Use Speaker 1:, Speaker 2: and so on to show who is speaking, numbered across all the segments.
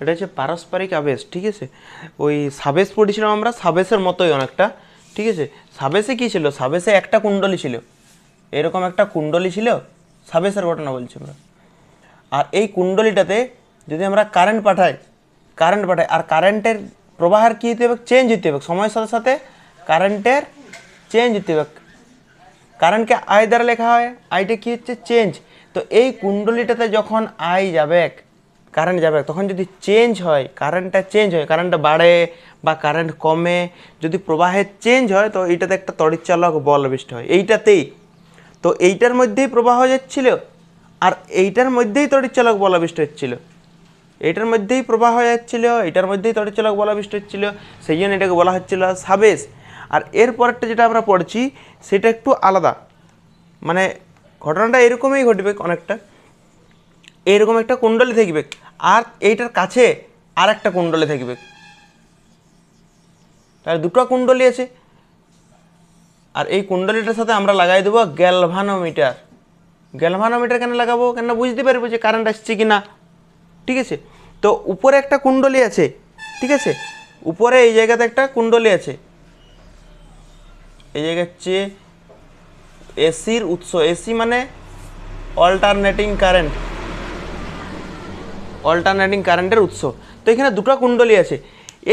Speaker 1: এটা হচ্ছে পারস্পরিক আবেশ, ঠিক আছে। ওই সাবেশ পড়েছিলাম আমরা, সাবেশের মতোই অনেকটা, ঠিক আছে। সাবেশে কী ছিল, সাবেশে একটা কুণ্ডলী ছিল, এরকম একটা কুণ্ডলী ছিল, সাবেশের ঘটনা বলছি আমরা। আর এই কুণ্ডলীটাতে যদি আমরা কারেন্ট পাঠাই আর কারেন্টের প্রবাহের কী হতে হবে, চেঞ্জ হতে হবে সময়ের সাথে সাথে, কারেন্টের চেঞ্জ হতে হবে। কারেন্টকে আই দ্বারা লেখা হয়, আইটা কী হচ্ছে, চেঞ্জ। তো এই কুণ্ডলীটাতে যখন আই যাবে, কারেন্ট যাবে, তখন যদি চেঞ্জ হয়, কারেন্টটা চেঞ্জ হয়, কারেন্টটা বাড়ে বা কারেন্ট কমে, যদি প্রবাহের চেঞ্জ হয়, তো এইটাতে একটা তড়িৎচালক বল আবিষ্ট হয় এইটাতেই। তো এইটার মধ্যেই প্রবাহ যাচ্ছিল আর এইটার মধ্যেই তড়িৎচালক বল আবিষ্ট হচ্ছিল, এইটার মধ্যেই প্রবাহ যাচ্ছিল, এটার মধ্যেই তড়িৎচালক বল আবিষ্ট হচ্ছিল, সেই জন্য এটাকে বলা হচ্ছিল সাবেশ। আর এরপরেরটা যেটা আমরা পড়ছি সেটা একটু আলাদা, মানে ঘটনাটা এরকমই ঘটবে অনেকটা, এরকম একটা কুণ্ডলী থাকবে আর এইটার কাছে আর একটা কুণ্ডলী থাকবে, তাহলে দুটো কুণ্ডলী আছে। আর এই কুণ্ডলীটার সাথে আমরা লাগাই দেবো গ্যালভানোমিটার। গ্যালভানোমিটার কেন লাগাবো, কেন বুঝতে পারবো যে কারেন্ট আসছে কি না, ঠিক আছে। তো উপরে একটা কুণ্ডলী আছে, ঠিক আছে, উপরে এই জায়গাতে একটা কুণ্ডলী আছে, এই জায়গা হচ্ছে এসির উৎস, এসি মানে অল্টারনেটিং কারেন্ট, অল্টারনেটিং কারেন্টের উৎস। তো এখানে দুটো কুণ্ডলী আছে,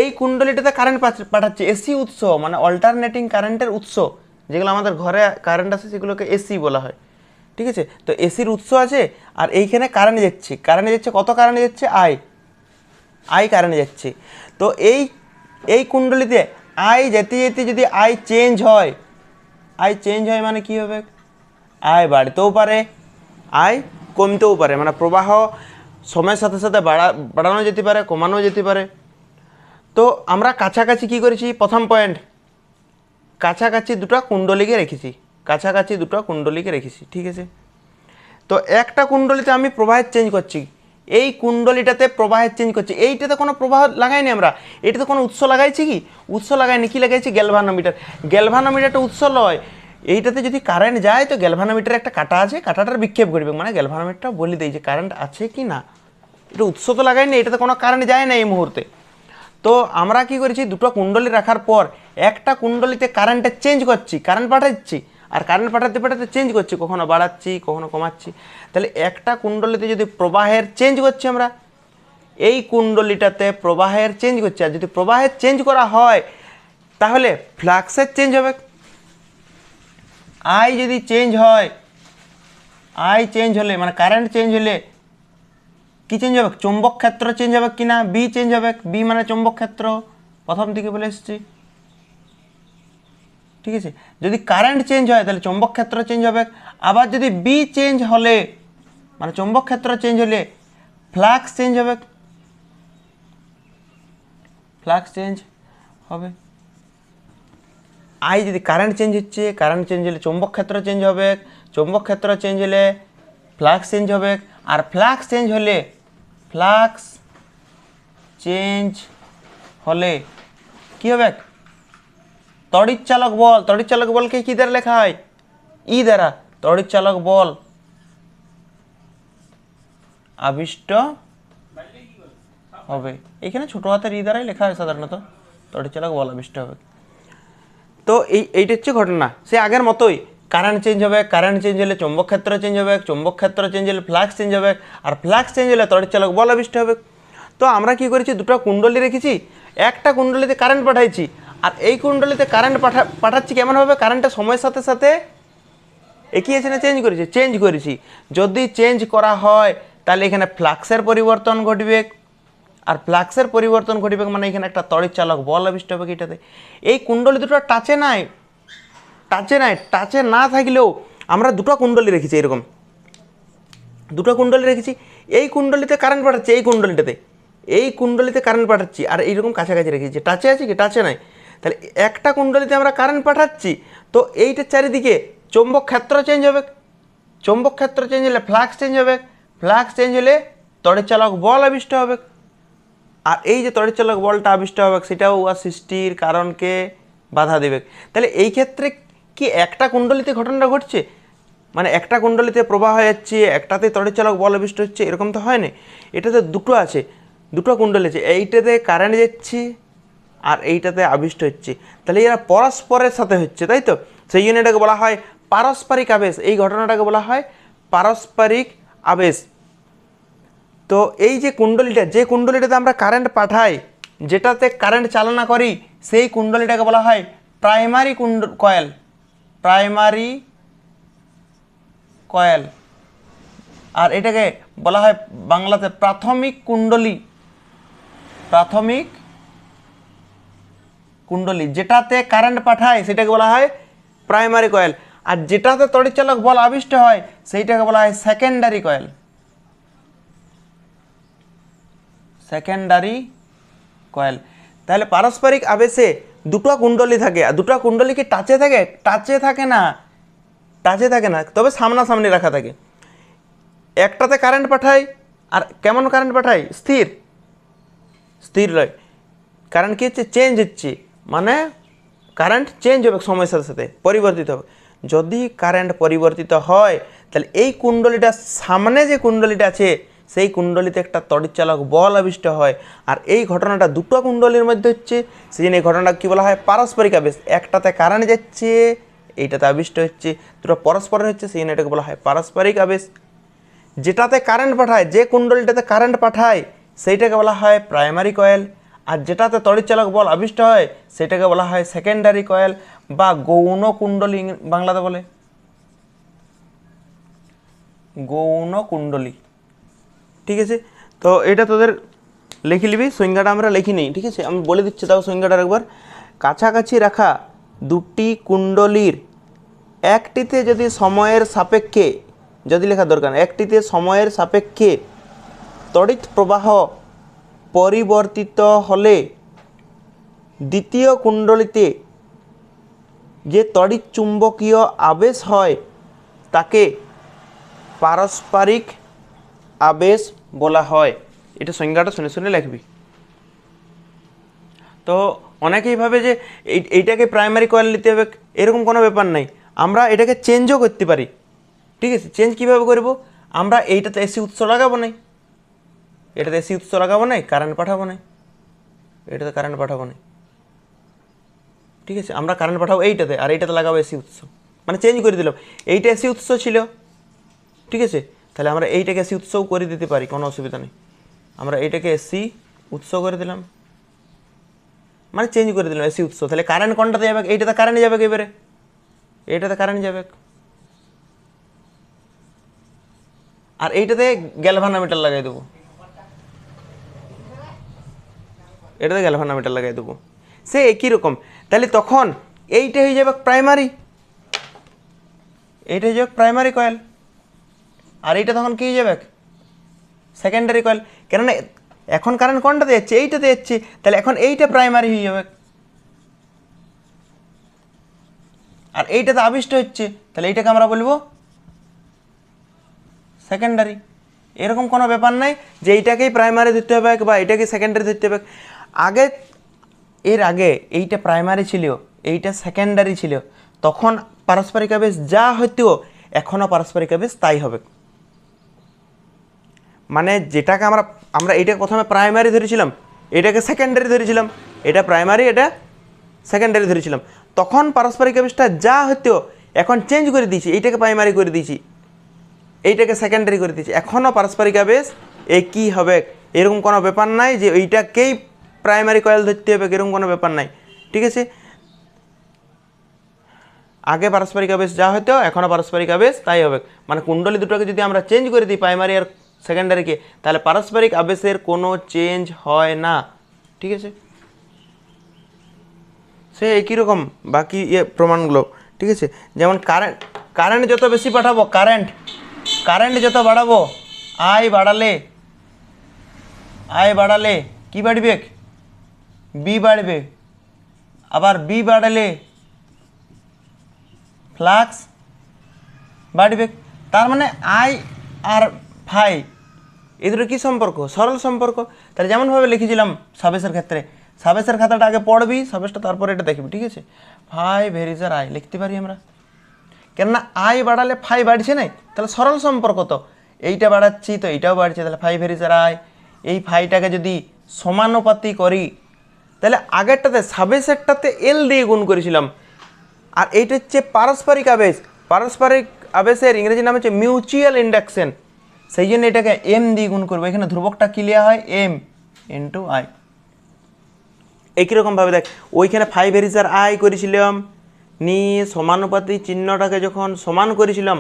Speaker 1: এই কুণ্ডলীটাতে কারেন্ট পাঠাচ্ছে, এসি উৎস মানে অল্টারনেটিং কারেন্টের উৎস, যেগুলো আমাদের ঘরে কারেন্ট আসে সেগুলোকে এসি বলা হয়, ঠিক আছে। তো এসির উৎস আছে আর এইখানে কারেন্ট যাচ্ছে, কত কারেন্ট যাচ্ছে, আই কারেন্ট যাচ্ছে। তো এই কুণ্ডলীতে আই যেতে যেতে যদি আই চেঞ্জ হয় মানে কি হবে, আয় বাড়তেও পারে, আয় কমতেও পারে, মানে প্রবাহ সময়ের সাথে সাথে বাড়ানো যেতে পারে, কমানো যেতে পারে। তো আমরা কাছাকাছি কি করেছি, প্রথম পয়েন্ট, কাছাকাছি দুটো কুণ্ডলীকে রেখেছি, ঠিক আছে। তো একটা কুণ্ডলীতে আমি প্রবাহের চেঞ্জ করছি, এই কুণ্ডলীটাতে প্রবাহের চেঞ্জ করছি, এইটাতে কোনো প্রবাহ লাগাইনি আমরা, এটাতে কোনো উৎস লাগাইছি কি, উৎস লাগাইনি, কি লাগাইছি, গ্যালভানোমিটার। গ্যালভানোমিটারটা উৎস লয়, এইটাতে যদি কারেন্ট যায় তো গ্যালভানোমিটারে একটা কাঁটা আছে, কাঁটাটার বিক্ষেপ করবে, মানে গ্যালভানোমিটারটা বলে দেয় যে কারেন্ট আছে কি না। এটা উৎস তো লাগাইনি, এটাতে কোনো কারেন্ট যায় না এই মুহূর্তে। তো আমরা কি করেছি, দুটো কুণ্ডলী রাখার পর একটা কুণ্ডলীতে কারেন্টটা চেঞ্জ করছি, কারেন্ট পাঠাচ্ছি, আর কারেন্ট পাঠাতে পাঠাতে চেঞ্জ করছি, কখনো বাড়াচ্ছি কখনো কমাচ্ছি। তাহলে একটা কুণ্ডলীতে যদি প্রবাহের চেঞ্জ করছি আমরা, এই কুণ্ডলীটাতে প্রবাহের চেঞ্জ করছি, আর যদি প্রবাহের চেঞ্জ করা হয় তাহলে ফ্লাক্সের চেঞ্জ হবে। আই যদি চেঞ্জ হয়, আই চেঞ্জ হলে মানে কারেন্ট চেঞ্জ হলে কি চেঞ্জ হবে, চৌম্বক ক্ষেত্র চেঞ্জ হবে কিনা, বি চেঞ্জ হবে, বি মানে চৌম্বক ক্ষেত্র, প্রথম দিকে বলে এসেছি, ঠিক আছে। যদি কারেন্ট চেঞ্জ হয় তাহলে চৌম্বক ক্ষেত্র চেঞ্জ হবে, আবার যদি বি চেঞ্জ হলে মানে চৌম্বক ক্ষেত্র চেঞ্জ হলে ফ্লাক্স চেঞ্জ হবে, ফ্লাক্স চেঞ্জ হবে। আই যদি কারেন্ট চেঞ্জ হচ্ছে, কারেন্ট চেঞ্জ হলে চৌম্বক ক্ষেত্র চেঞ্জ হবে, চৌম্বক ক্ষেত্র চেঞ্জ হলে ফ্লাক্স চেঞ্জ হবে, আর ফ্লাক্স চেঞ্জ হলে কি হবে, তড়িৎচালক বল। তড়িৎচালক বলকে কি দ্বারা লেখা হয়, ই দ্বারা, তড়িৎচালক বল আবিষ্ট হবে। এখানে ছোট হাতের ই দ্বারাই লেখা হয় সাধারণত, তড়িৎচালক বল আবিষ্ট হবে। তো এইটা হচ্ছে ঘটনা, সে আগের মতোই, কারেন্ট চেঞ্জ হবে, কারেন্ট চেঞ্জ হলে চৌম্বক ক্ষেত্র চেঞ্জ হবে, চৌম্বক ক্ষেত্র চেঞ্জ হলে ফ্লাক্স চেঞ্জ হবে, আর ফ্লাক্স চেঞ্জ হলে তড়িৎচালক বল আবিষ্ট হবে। তো আমরা কি করেছি, দুটো কুণ্ডলী রেখেছি, একটা কুণ্ডলীতে কারেন্ট পাঠাইছি, আর এই কুণ্ডলীতে কারেন্ট পাঠাচ্ছি কেমন হবে, কারেন্টটা সময়ের সাথে সাথে একই আছে না চেঞ্জ করেছি। যদি চেঞ্জ করা হয় তাহলে এখানে ফ্লাক্সের পরিবর্তন ঘটবে, আর ফ্লাক্সের পরিবর্তন ঘটবে মানে এখানে একটা তড়িৎচালক বল আবিষ্ট হবে। এটাতে এই কুণ্ডলী দুটো টাচে না থাকলেও আমরা দুটো কুণ্ডলী রেখেছি, এরকম দুটো কুণ্ডলী রেখেছি, এই কুণ্ডলীতে কারেন্ট পাঠাচ্ছি, এই কুণ্ডলীতে কারেন্ট পাঠাচ্ছি, আর এইরকম কাছাকাছি রেখেছি, টাচে আছে কি, টাচে নাই। তাহলে একটা কুণ্ডলীতে আমরা কারেন্ট পাঠাচ্ছি, তো এইটার চারিদিকে চৌম্বক ক্ষেত্র চেঞ্জ হবে, চৌম্বক ক্ষেত্র চেঞ্জ হলে ফ্লাক্স চেঞ্জ হবে, ফ্লাক্স চেঞ্জ হলে তড়িৎচালক বল আবিষ্ট হবে, আর এই যে তড়িৎচালক বলটা আবিষ্ট হবে সেটাও সৃষ্টির কারণকে বাধা দেবে। তাহলে এই ক্ষেত্রে কি একটা কুণ্ডলীতে ঘটনাটা ঘটছে, মানে একটা কুণ্ডলীতে প্রবাহ হয়ে যাচ্ছে, একটাতে তড়িৎচালক বল আবিষ্ট হচ্ছে, এরকম তো হয় না, এটাতে দুটো আছে, দুটো কুণ্ডলী আছে, এইটাতে কারেন্ট যাচ্ছে আর এইটাতে আবিষ্ট হচ্ছে, তাহলে এরা পরস্পরের সাথে হচ্ছে, তাই তো? সেই জন্য এটাকে বলা হয় পারস্পরিক আবেশ। এই ঘটনাটাকে বলা হয় পারস্পরিক আবেশ। তো এই যে কুণ্ডলীটা, যে কুণ্ডলীটাতে আমরা কারেন্ট পাঠাই, যেটাতে কারেন্ট চালনা করি, সেই কুণ্ডলীটাকে বলা হয় প্রাইমারি কয়েল। Primary coil. আর এটাকে বলা হয় বাংলাতে প্রাথমিক কুণ্ডলী। প্রাথমিক কুণ্ডলী, যেটাতে কারেন্ট পাঠায় সেটাকে বলা হয় প্রাইমারি কয়েল, আর যেটাতে তড়িৎচালক বল আবিষ্ট হয় সেইটাকে বলা হয় সেকেন্ডারি কয়েল। Secondary coil. তাহলে পারস্পরিক আবেশে দুটো কুণ্ডলী থাকে, আর দুটো কুণ্ডলী কি টাচে থাকে? টাচে থাকে না, টাচে থাকে না, তবে সামনাসামনি রাখা থাকে। একটাতে কারেন্ট পাঠায়, আর কেমন কারেন্ট পাঠায়? স্থির, স্থির রয়। কারেন্ট কি হচ্ছে? চেঞ্জ হচ্ছে, মানে কারেন্ট চেঞ্জ হবে সময়ের সাথে সাথে, পরিবর্তিত হবে। যদি কারেন্ট পরিবর্তিত হয় তাহলে এই কুণ্ডলীটা, সামনে যে কুণ্ডলীটা আছে সেই কুণ্ডলীতে একটা তড়িৎচালক বল আবিষ্ট হয়, আর এই ঘটনাটা দুটো কুণ্ডলীর মধ্যে হচ্ছে, সেই জন্য এই ঘটনাটা কী বলা হয়? পারস্পরিক আবেশ। একটাতে কারেন্ট যাচ্ছে, এইটাতে আবিষ্ট হচ্ছে, দুটো পরস্পরের হচ্ছে, সেই জন্য এটাকে বলা হয় পারস্পরিক আবেশ। যেটাতে কারেন্ট পাঠায়, যে কুণ্ডলীটাতে কারেন্ট পাঠায় সেইটাকে বলা হয় প্রাইমারি কয়েল, আর যেটাতে তড়িৎচালক বল আবিষ্ট হয় সেটাকে বলা হয় সেকেন্ডারি কয়েল বা গৌণ কুণ্ডলী বাংলাতে বলে। গৌণ কুণ্ডলী, ঠিক আছে? তো এটা তোদের লিখে নিবি, সংজ্ঞাটা আমরা লিখি নিই, ঠিক আছে? আমি বলে দিচ্ছি, তাও সংজ্ঞাটা একবার। কাছাকাছি রাখা দুটি কুণ্ডলীর একটিতে যদি সময়ের সাপেক্ষে, যদি লেখা দরকার, একটিতে সময়ের সাপেক্ষে তড়িৎ প্রবাহ পরিবর্তিত হলে দ্বিতীয় কুণ্ডলীতে যে তড়িৎ চুম্বকীয় আবেশ হয় তাকে পারস্পরিক আবেশ বলা হয়। এটা সংজ্ঞাটা শুনে শুনে লিখবি। তো অনেকেই ভাবে যে এইটাকে প্রাইমারি কয়েল নিতে হবে, এরকম কোনো ব্যাপার নাই, আমরা এটাকে চেঞ্জও করতে পারি, ঠিক আছে? চেঞ্জ কীভাবে করব? আমরা এইটাতে এসি উৎস লাগাবো নাই, এটাতে এসি উৎস লাগাবো নাই, কারেন্ট পাঠাবো নাই, এটাতে কারেন্ট পাঠাবো নাই, ঠিক আছে? আমরা কারেন্ট পাঠাবো এইটাতে, আর এইটাতে লাগাবো এসি উৎস, মানে চেঞ্জ করে দিলাম। এইটা এসি উৎস ছিল, ঠিক আছে? তাহলে আমরা এইটাকে এসি উৎসও করে দিতে পারি, কোনো অসুবিধা নেই। আমরা এইটাকে এসি উৎস করে দিলাম, মানে চেঞ্জ করে দিলাম এসি উৎস। তাহলে কারেন্ট কোনটাতে যাবে? এইটাতে কারেন্ট যাবে, এবারে এইটাতে কারেন্ট যাবে, আর এইটাতে গ্যালভানোমিটার লাগাই দেবো, এটাতে গ্যালভানোমিটার লাগাই দেবো, সে একই রকম। তাহলে তখন এইটা হয়ে যাবে প্রাইমারি, এইটা হয়ে যাবে প্রাইমারি কয়েল, আর এইটা তখন কী হয়ে যাবে? Secondary coil. কেননা এখন কারেন্ট কোনটাতে যাচ্ছে? এইটাতে যাচ্ছে, তাহলে এখন এইটা প্রাইমারি হয়ে যাবে, আর এইটাতে আবিষ্ট হচ্ছে, তাহলে এইটাকে আমরা বলবো সেকেন্ডারি। এরকম কোনো ব্যাপার নাই যে এইটাকেই প্রাইমারি ধরতে হবে বা এইটাকে সেকেন্ডারি ধরতে হবে। আগে, এর আগে এইটা প্রাইমারি ছিল, এইটা সেকেন্ডারি ছিল, তখন পারস্পরিক আবেশ যা হইতো এখনও পারস্পরিক আবেশ তাই হবে। মানে যেটাকে আমরা এইটাকে প্রথমে প্রাইমারি ধরেছিলাম, এটাকে সেকেন্ডারি ধরেছিলাম, এটা প্রাইমারি, এটা সেকেন্ডারি ধরেছিলাম, তখন পারস্পরিক আবেশটা যা হতো এখন চেঞ্জ করে দিয়েছি, এইটাকে প্রাইমারি করে দিয়েছি, এইটাকে সেকেন্ডারি করে দিয়েছি, এখনও পারস্পরিক আবেশ একই হবে। এরকম কোনো ব্যাপার নাই যে এইটাকেই প্রাইমারি কয়েল ধরতে হবে, এরকম কোনো ব্যাপার নাই, ঠিক আছে? আগে পারস্পরিক আবেশ যা হতো এখনও পারস্পরিক আবেশ তাই হবে। মানে কুণ্ডলী দুটোকে যদি আমরা চেঞ্জ করে দিই, প্রাইমারি আর সেকেন্ডারিকে, তাহলে পারস্পরিক আবেশের কোনো চেঞ্জ হয় না, ঠিক আছে? সে একই রকম বাকি প্রমাণগুলো, ঠিক আছে? যেমন কারেন্ট যত বেশি পাঠাবো, কারেন্ট যত বাড়াবো, আই বাড়ালে কি বাড়বে? বি বাড়বে, আবার বি বাড়ালে ফ্লাক্স বাড়বে। তার মানে আই আর ফাই এই দুটো কী সম্পর্ক? সরল সম্পর্ক। তাহলে যেমনভাবে লিখেছিলাম সাবেসের ক্ষেত্রে, সাবেসের খাতাটা আগে পড়বি, সাবেসটা তারপরে এটা দেখবি, ঠিক আছে? ফাই ভেরিজার আই লিখতে পারি আমরা, কেননা আই বাড়ালে ফাই বাড়ছে না, তাহলে সরল সম্পর্ক তো, এইটা বাড়াচ্ছি তো এইটাও বাড়ছে, তাহলে ফাই ভেরিজার আই, এই ফাইটাকে যদি সমানুপাতি করি, তাহলে আগেরটাতে সাবেসেরটাতে এল দিয়ে গুণ করেছিলাম, আর এইটা হচ্ছে পারস্পরিক আবেশ। পারস্পরিক আবেশের ইংরেজি নাম হচ্ছে মিউচুয়াল ইন্ডাকশন, সেই জন্য এটাকে এম দিয়ে গুণ করবো। এখানে ধ্রুবকটা কি লিয়া হয়, এম ইন্টু আই। একই রকমভাবে দেখ, ওইখানে 5 ভেরিজার আই করেছিলাম, নিয়ে সমানুপাতি চিহ্নটাকে যখন সমান করেছিলাম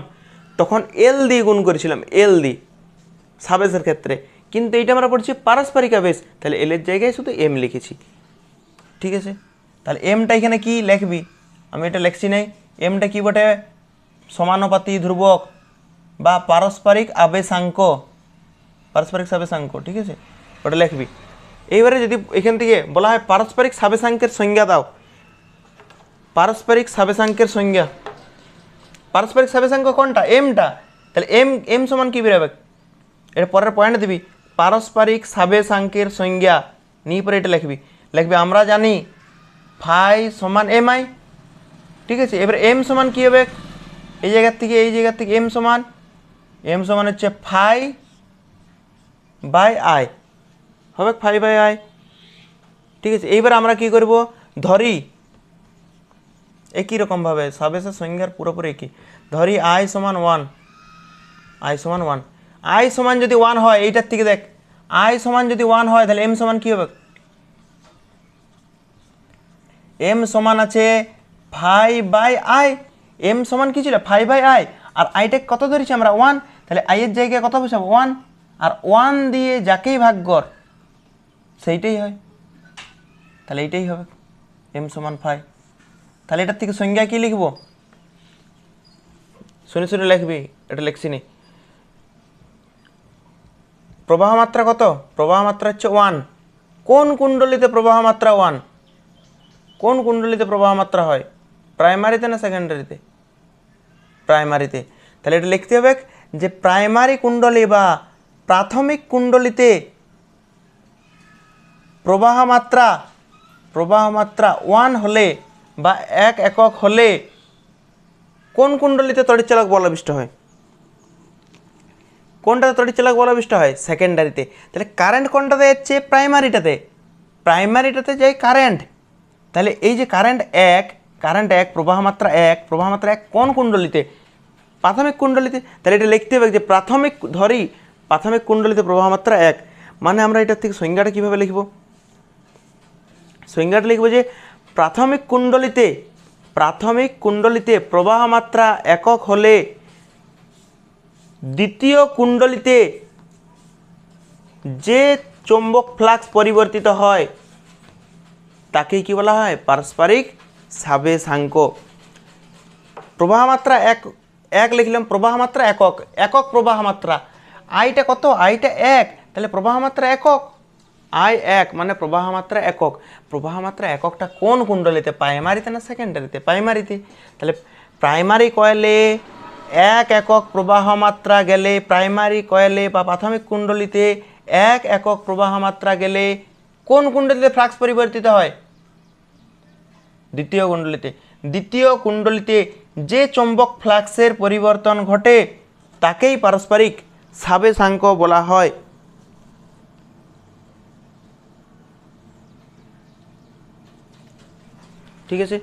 Speaker 1: তখন এল দিয়ে গুণ করেছিলাম, এল দিয়ে সাবেসের ক্ষেত্রে। কিন্তু এইটা আমরা পড়ছি পারস্পরিক আবেশ, তাহলে এলের জায়গায় শুধু এম লিখেছি। ঠিক আছে, তাহলে এমটা এখানে কি লিখবি, আমি এটা লিখছি নাই। এমটা কি বটে, সমানুপাতি ধ্রুবক বা পারস্পরিক আবেশাঙ্ক, পারস্পরিক সাবেশাঙ্ক। ঠিক আছে, ওটা লিখবি। এইবারে যদি এখান থেকে বলা হয় পারস্পরিক সাবেশাঙ্কের সংজ্ঞা দাও, পারস্পরিক সাবেশাঙ্কের সংজ্ঞা, পারস্পরিক সাবেশাঙ্ক কোনটা, এমটা, তাহলে এম এম সমান কি বেরোবে, এটা পরের পয়েন্ট দিবি, পারস্পরিক সাবেশাঙ্কের সংজ্ঞা নিয়ে পরে এটা লিখবি। লিখবি আমরা জানি ফাই সমান এম আই। ঠিক আছে, এবার এম সমান কী হবে, এই জায়গার থেকে এম সমান হচ্ছে ফাই বাই আই, হবে ফাই বাই আই। ঠিক আছে, এইবার আমরা কি করব, ধরি একই রকমভাবে সাবেসের সংজ্ঞার পুরোপুরি একই, ধরি আই সমান 1, আই সমান 1, আই সমান যদি 1 হয়, এইটার থেকে দেখ আই সমান যদি 1 হয় তাহলে এম সমান কী হবে, এম সমান আছে ফাই বাই আই। এম সমান কী ছিল, ফাই বাই আই, আর আইটা কত ধরেছি আমরা 1, তাহলে আইয়ের জায়গায় কত বসাবো 1, আর 1 দিয়ে যাকেই ভাগ কর সেইটাই হয়, তাহলে এইটাই হবে এম সমান ফাই। তাহলে এটার থেকে সংজ্ঞা কী লিখবো, শুনে শুনে লিখবি, এটা লিখছি নি। প্রবাহ মাত্রা কত, প্রবাহ মাত্রা হচ্ছে 1। কোন কুণ্ডলিতে প্রবাহ মাত্রা 1, কোন কুণ্ডলিতে প্রবাহ মাত্রা হয়, প্রাইমারিতে না সেকেন্ডারিতে, প্রাইমারিতে। তাহলে এটা লিখতে হবে যে প্রাইমারি কুণ্ডলী বা প্রাথমিক কুণ্ডলিতে প্রবাহ মাত্রা 1 হলে বা 1 একক হলে কোন কুণ্ডলিতে তড়িৎচালক বলাবিষ্ট হয়, কোনটাতে তড়িৎচালক বলাবিষ্ট হয়, সেকেন্ডারিতে। তাহলে কারেন্ট কোনটাতে যাচ্ছে, প্রাইমারিটাতে যায় কারেন্ট। তাহলে এই যে কারেন্ট 1 প্রবাহ মাত্রা 1 কোন কুণ্ডলিতে, প্রাথমিক কুণ্ডলিতে। তাহলে এটা লিখতে হবে যে প্রাথমিক কুণ্ডলিতে প্রবাহ মাত্রা 1, মানে আমরা এটার থেকে সংজ্ঞাটা কীভাবে লিখব, সংজ্ঞাটা লিখব যে প্রাথমিক কুণ্ডলিতে প্রবাহ মাত্রা একক হলে দ্বিতীয় কুণ্ডলিতে যে চৌম্বক ফ্লাক্স পরিবর্তিত হয় তাকেই কি বলা হয়, পারস্পরিক সাবেশাঙ্ক। প্রবাহ মাত্রা 1 লিখলাম, প্রবাহ মাত্রা একক প্রবাহ মাত্রা, আইটা কত, আইটা 1, তাহলে প্রবাহ মাত্রা একক, আই 1 মানে প্রবাহ মাত্রা একক। প্রবাহ মাত্রা এককটা কোন কুণ্ডলিতে, প্রাইমারিতে না সেকেন্ডারিতে, প্রাইমারিতে। তাহলে প্রাইমারি কয়েলে 1 একক প্রবাহ মাত্রা গেলে, প্রাইমারি কয়েলে বা প্রাথমিক কুণ্ডলিতে 1 একক প্রবাহ মাত্রা গেলে কোন কুণ্ডলিতে ফ্লাক্স পরিবর্তিত হয়, দ্বিতীয় কুণ্ডলিতে যে চৌম্বক ফ্লাক্সের পরিবর্তন ঘটে তাকেই পারস্পরিক সাবেশাঙ্ক বলা হয়। ঠিক আছে,